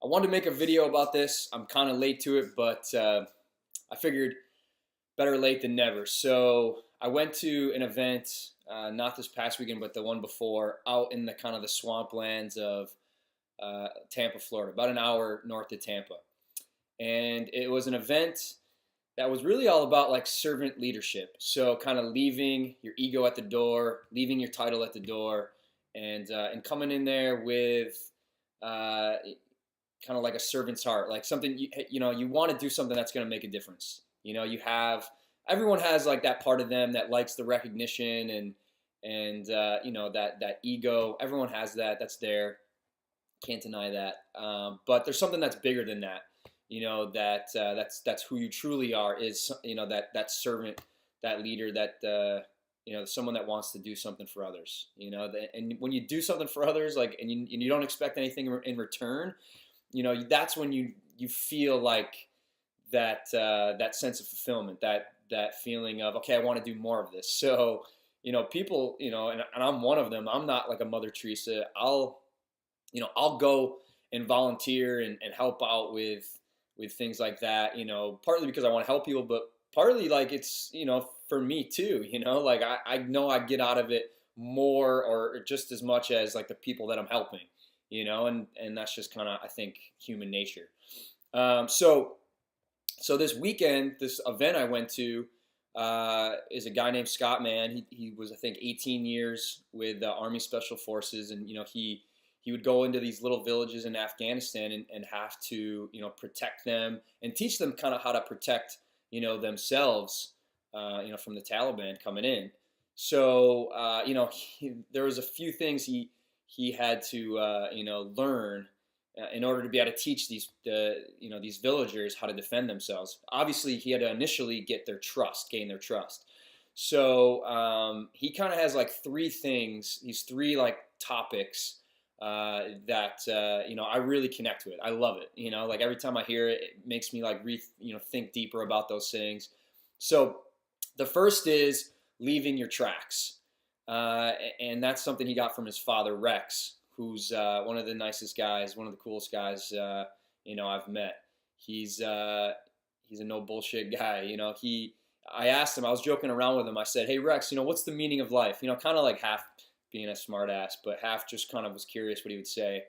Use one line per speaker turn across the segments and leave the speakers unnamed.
I wanted to make a video about this. I'm kind of late to it, but I figured better late than never. So I went to an event, not this past weekend, but the one before, out in the kind of the swamplands of Tampa, Florida, about an hour north of Tampa. And it was an event that was really all about like servant leadership. So kind of leaving your ego at the door, leaving your title at the door, and coming in there with kind of like a servant's heart, like something you want to do something that's going to make a difference. You have everyone has like that part of them that likes the recognition and that ego. Everyone has that. That's there. Can't deny that. But there's something that's bigger than that. That's who you truly are. Is that servant, that leader, that someone that wants to do something for others. And when you do something for others, like and you don't expect anything in return, that's when you feel like that sense of fulfillment, that feeling of, okay, I want to do more of this. So people, and I'm one of them. I'm not like a Mother Teresa. I'll go and volunteer and help out with things like that, partly because I want to help people, but partly like it's for me too. Like I know I get out of it more or just as much as like the people that I'm helping. And that's just kind of, I think, human nature. So this weekend, this event I went to is a guy named Scott Mann. He was, I think, 18 years with the Army Special Forces, and he would go into these little villages in Afghanistan and have to protect them and teach them kind of how to protect themselves from the Taliban coming in. So there was a few things he had to learn in order to be able to teach these villagers how to defend themselves. Obviously, he had to initially gain their trust. So he kind of has like these three like topics that I really connect with. I love it. Like every time I hear it, it makes me like think deeper about those things. So the first is leaving your tracks. And that's something he got from his father, Rex, who's one of the nicest guys, one of the coolest guys I've met. He's a no bullshit guy. I asked him, I was joking around with him. I said, "Hey Rex, what's the meaning of life?" Kind of like half being a smart ass, but half just kind of was curious what he would say.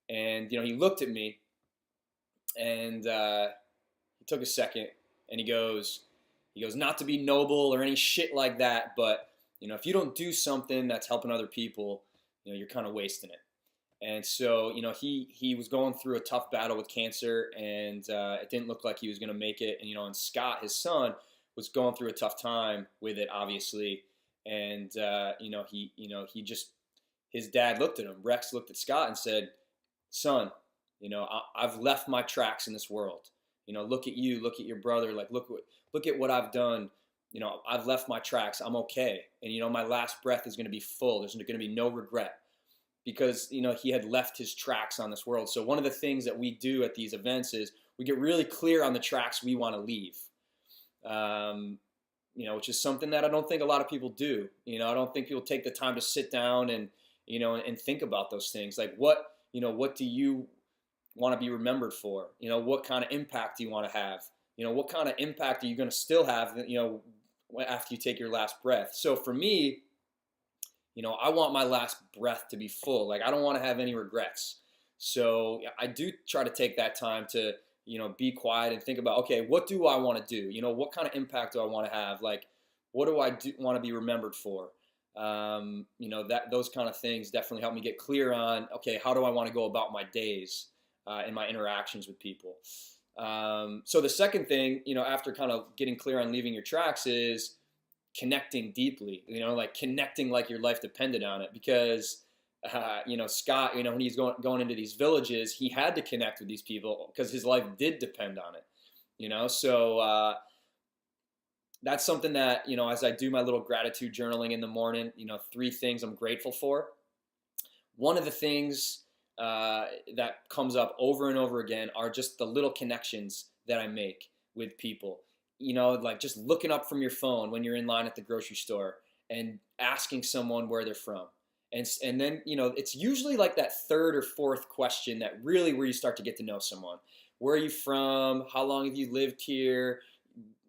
And he looked at me, and he took a second, and he goes, "Not to be noble or any shit like that, but if you don't do something that's helping other people, you're kind of wasting it." And so, he was going through a tough battle with cancer, and it didn't look like he was going to make it. And Scott, his son, was going through a tough time with it, obviously. And his dad looked at him. Rex looked at Scott and said, "Son, I've left my tracks in this world. Look at you, look at your brother. Like look at what I've done." I've left my tracks. I'm okay. And, my last breath is going to be full. There's going to be no regret because, he had left his tracks on this world. So one of the things that we do at these events is we get really clear on the tracks we want to leave, which is something that I don't think a lot of people do. I don't think people take the time to sit down and think about those things. Like what do you want to be remembered for? What kind of impact do you want to have? What kind of impact are you going to still have, after you take your last breath? So for me, I want my last breath to be full. Like I don't want to have any regrets. So I do try to take that time to, be quiet and think about, okay, what do I want to do? What kind of impact do I want to have? Like, what do I want to be remembered for? Those kind of things definitely help me get clear on, okay, how do I want to go about my days and my interactions with people? So the second thing, after kind of getting clear on leaving your tracks is connecting deeply, like connecting like your life depended on it. Because, Scott, when he's going into these villages, he had to connect with these people because his life did depend on it, so that's something that, as I do my little gratitude journaling in the morning, 3 things I'm grateful for. One of the things that comes up over and over again are just the little connections that I make with people. Like just looking up from your phone when you're in line at the grocery store and asking someone where they're from. And then it's usually like that third or fourth question that really where you start to get to know someone. Where are you from? How long have you lived here?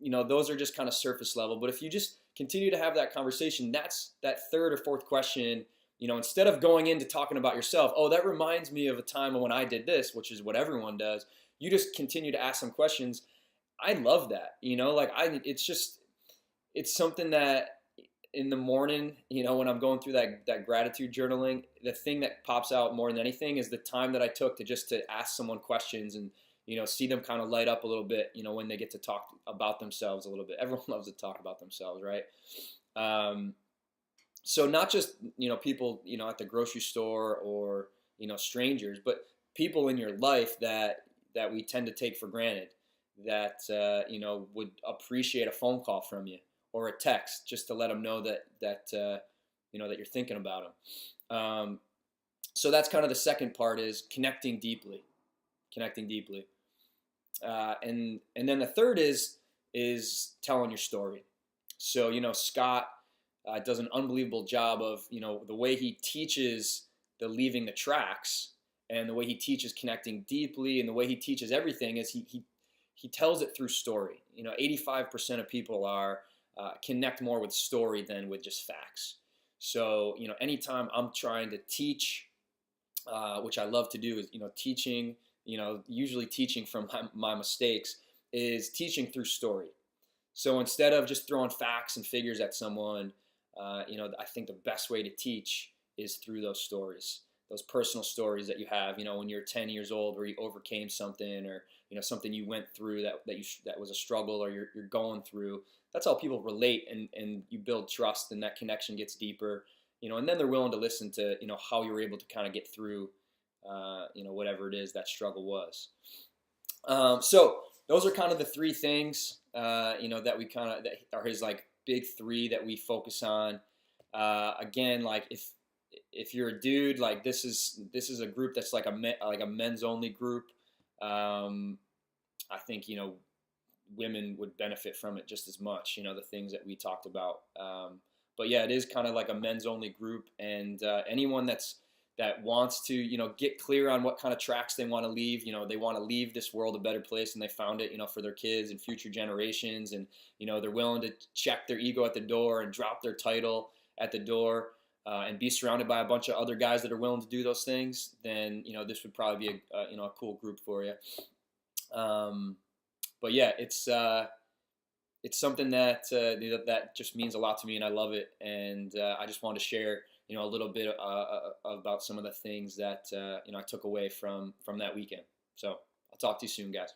Those are just kind of surface level. But if you just continue to have that conversation, that's that third or fourth question. Instead of going into talking about yourself, oh, that reminds me of a time when I did this, which is what everyone does. You just continue to ask some questions. I love that. It's something that in the morning, when I'm going through that gratitude journaling, the thing that pops out more than anything is the time that I took to ask someone questions and see them kind of light up a little bit, when they get to talk about themselves a little bit. Everyone loves to talk about themselves, right? So not just people at the grocery store or strangers, but people in your life that we tend to take for granted, that would appreciate a phone call from you or a text just to let them know that you're thinking about them. So that's kind of the second part, is connecting deeply. And then the third is telling your story. So Scott does an unbelievable job of the way he teaches the leaving the tracks, and the way he teaches connecting deeply, and the way he teaches everything is he tells it through story. 85% of people are connect more with story than with just facts. So anytime I'm trying to teach, which I love to do, is teaching. Usually teaching from my mistakes, is teaching through story. So instead of just throwing facts and figures at someone, I think the best way to teach is through those stories, those personal stories that you have, when you're 10 years old, where you overcame something, or something you went through that was a struggle, or you're going through. That's how people relate, and you build trust, and that connection gets deeper, and then they're willing to listen to how you were able to kind of get through whatever it is that struggle was. So those are kind of the three things, that we that are his like big three that we focus on. Again, like if you're a dude, like this is a group that's like a men's only group. I think women would benefit from it just as much. The things that we talked about. But yeah, it is kind of like a men's only group, and anyone that wants to, get clear on what kind of tracks they want to leave. They want to leave this world a better place than they found it, for their kids and future generations. And, they're willing to check their ego at the door and drop their title at the door, and be surrounded by a bunch of other guys that are willing to do those things. Then, this would probably be a cool group for you. But yeah, it's something that just means a lot to me, and I love it. And I just wanted to share a little bit about some of the things that I took away from that weekend. So I'll talk to you soon, guys.